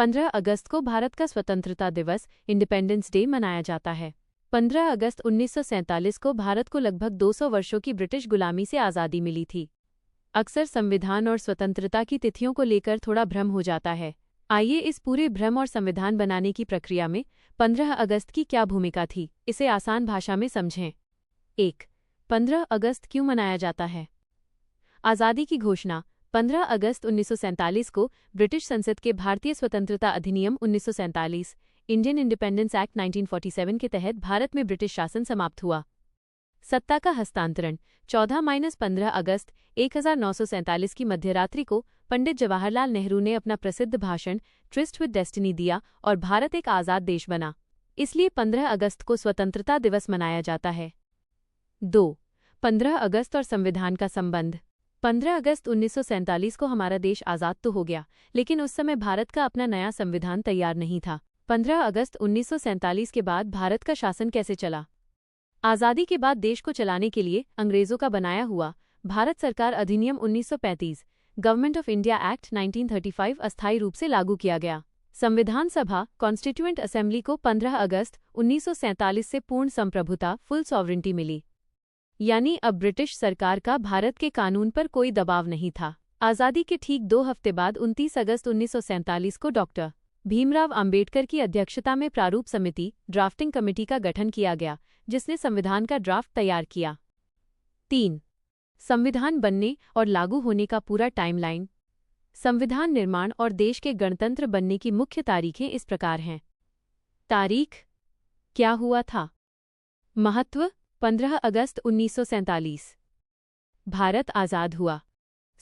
15 अगस्त को भारत का स्वतंत्रता दिवस इंडिपेंडेंस डे मनाया जाता है। 15 अगस्त 1947 को भारत को लगभग 200 वर्षों की ब्रिटिश गुलामी से आज़ादी मिली थी। अक्सर संविधान और स्वतंत्रता की तिथियों को लेकर थोड़ा भ्रम हो जाता है। आइए इस पूरे भ्रम और संविधान बनाने की प्रक्रिया में 15 अगस्त की क्या भूमिका थी, इसे आसान भाषा में समझें। 1. 15 अगस्त क्यों मनाया जाता है? आज़ादी की घोषणा 15 अगस्त 1947 को ब्रिटिश संसद के भारतीय स्वतंत्रता अधिनियम 1947 इंडियन इंडिपेंडेंस एक्ट 1947 के तहत भारत में ब्रिटिश शासन समाप्त हुआ। सत्ता का हस्तांतरण 14-15 अगस्त 1947 की मध्यरात्रि को पंडित जवाहरलाल नेहरू ने अपना प्रसिद्ध भाषण ट्रिस्ट विद डेस्टिनी दिया और भारत एक आज़ाद देश बना। इसलिए 15 अगस्त को स्वतंत्रता दिवस मनाया जाता है। 2. 15 अगस्त और संविधान का संबंध। 15 अगस्त 1947 को हमारा देश आज़ाद तो हो गया, लेकिन उस समय भारत का अपना नया संविधान तैयार नहीं था। 15 अगस्त 1947 के बाद भारत का शासन कैसे चला? आज़ादी के बाद देश को चलाने के लिए अंग्रेज़ों का बनाया हुआ भारत सरकार अधिनियम 1935 गवर्नमेंट ऑफ इंडिया एक्ट 1935 अस्थायी रूप से लागू किया गया। संविधान सभा कॉन्स्टिट्यूएंट असेंबली को 15 अगस्त 1947 से पूर्ण संप्रभुता फुल सॉवरेंटी मिली, यानी अब ब्रिटिश सरकार का भारत के कानून पर कोई दबाव नहीं था। आज़ादी के ठीक 2 हफ्ते बाद 29 अगस्त 1947 को डॉक्टर भीमराव अंबेडकर की अध्यक्षता में प्रारूप समिति ड्राफ्टिंग कमेटी का गठन किया गया, जिसने संविधान का ड्राफ्ट तैयार किया। 3. संविधान बनने और लागू होने का पूरा टाइमलाइन। संविधान निर्माण और देश के गणतंत्र बनने की मुख्य तारीखें इस प्रकार हैं। तारीख: क्या हुआ था? महत्व: 15 अगस्त 1947 भारत आज़ाद हुआ।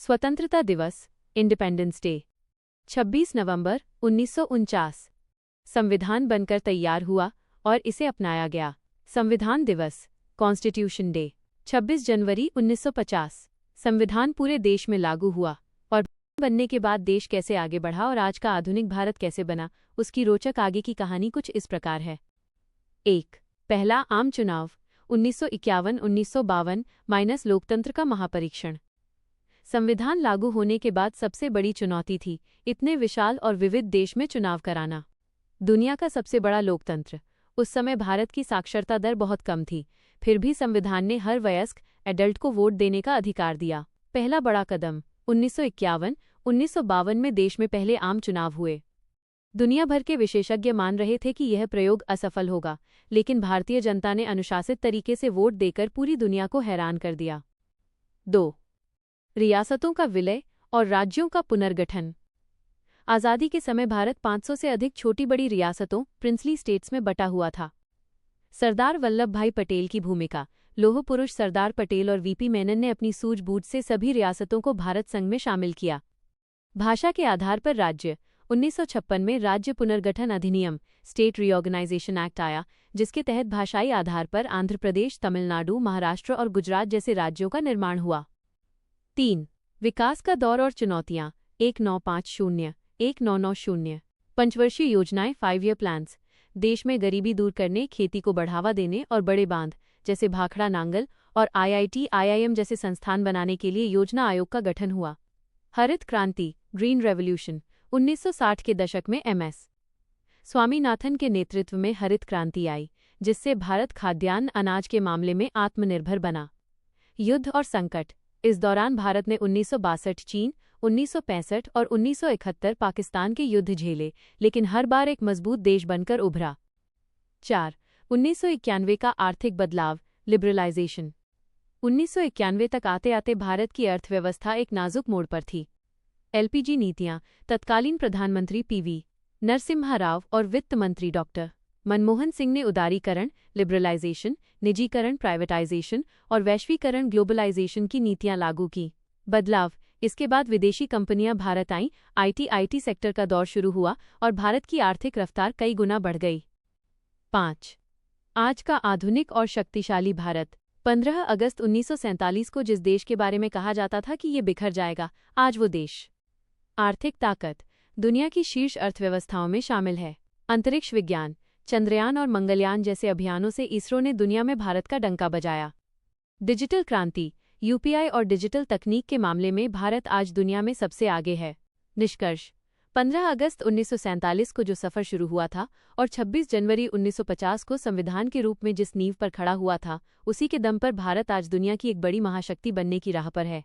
स्वतंत्रता दिवस इंडिपेंडेंस डे 26 नवंबर 1949 संविधान बनकर तैयार हुआ और इसे अपनाया गया। संविधान दिवस कॉन्स्टिट्यूशन डे 26 जनवरी 1950 संविधान पूरे देश में लागू हुआ और बनने के बाद देश कैसे आगे बढ़ा और आज का आधुनिक भारत कैसे बना, उसकी रोचक आगे की कहानी कुछ इस प्रकार है। 1. पहला आम चुनाव 1951-1952 लोकतंत्र का महापरीक्षण। संविधान लागू होने के बाद सबसे बड़ी चुनौती थी इतने विशाल और विविध देश में चुनाव कराना। दुनिया का सबसे बड़ा लोकतंत्र। उस समय भारत की साक्षरता दर बहुत कम थी, फिर भी संविधान ने हर वयस्क एडल्ट को वोट देने का अधिकार दिया। पहला बड़ा कदम 1951-1952 में देश में पहले आम चुनाव हुए। दुनिया भर के विशेषज्ञ मान रहे थे कि यह प्रयोग असफल होगा, लेकिन भारतीय जनता ने अनुशासित तरीके से वोट देकर पूरी दुनिया को हैरान कर दिया। 2. रियासतों का विलय और राज्यों का पुनर्गठन। आज़ादी के समय भारत 500 से अधिक छोटी बड़ी रियासतों प्रिंसली स्टेट्स में बटा हुआ था। सरदार वल्लभ भाई पटेल की भूमिका। लौह पुरुष सरदार पटेल और वीपी मेनन ने अपनी सूझबूझ से सभी रियासतों को भारत संघ में शामिल किया। भाषा के आधार पर राज्य 1956 में राज्य पुनर्गठन अधिनियम स्टेट रीऑर्गेनाइजेशन एक्ट आया, जिसके तहत भाषाई आधार पर आंध्र प्रदेश, तमिलनाडु, महाराष्ट्र और गुजरात जैसे राज्यों का निर्माण हुआ। 3. विकास का दौर और चुनौतियां 1950-1990 पंचवर्षीय योजनाएं 5 ईयर प्लान्स। देश में गरीबी दूर करने, खेती को बढ़ावा देने और बड़े बांध जैसे भाखड़ा नांगल और IIT-IIM जैसे संस्थान बनाने के लिए योजना आयोग का गठन हुआ। हरित क्रांति ग्रीन रेवोल्यूशन 1960 के दशक में MS स्वामीनाथन के नेतृत्व में हरित क्रांति आई, जिससे भारत खाद्यान्न अनाज के मामले में आत्मनिर्भर बना। युद्ध और संकट। इस दौरान भारत ने 1962 चीन, 1965 और 1971 पाकिस्तान के युद्ध झेले, लेकिन हर बार एक मजबूत देश बनकर उभरा। 4. 1991 का आर्थिक बदलाव लिबरलाइजेशन। 1991 तक आते आते भारत की अर्थव्यवस्था एक नाजुक मोड़ पर थी। LPG नीतियां तत्कालीन प्रधानमंत्री PV नरसिम्हा राव और वित्त मंत्री डॉक्टर मनमोहन सिंह ने उदारीकरण लिबरलाइजेशन, निजीकरण प्राइवेटाइजेशन और वैश्वीकरण ग्लोबलाइजेशन की नीतियां लागू की। बदलाव। इसके बाद विदेशी कंपनियां भारत आईं, IT सेक्टर का दौर शुरू हुआ और भारत की आर्थिक रफ्तार कई गुना बढ़ गई। 5. आज का आधुनिक और शक्तिशाली भारत। 15 अगस्त 1947 को जिस देश के बारे में कहा जाता था कि ये बिखर जाएगा, आज वो देश आर्थिक ताकत दुनिया की शीर्ष अर्थव्यवस्थाओं में शामिल है। अंतरिक्ष विज्ञान चंद्रयान और मंगलयान जैसे अभियानों से इसरो ने दुनिया में भारत का डंका बजाया। डिजिटल क्रांति UPI और डिजिटल तकनीक के मामले में भारत आज दुनिया में सबसे आगे है। निष्कर्ष 15 अगस्त 1947 को जो सफ़र शुरू हुआ था और 26 जनवरी 1950 को संविधान के रूप में जिस नींव पर खड़ा हुआ था, उसी के दम पर भारत आज दुनिया की एक बड़ी महाशक्ति बनने की राह पर है।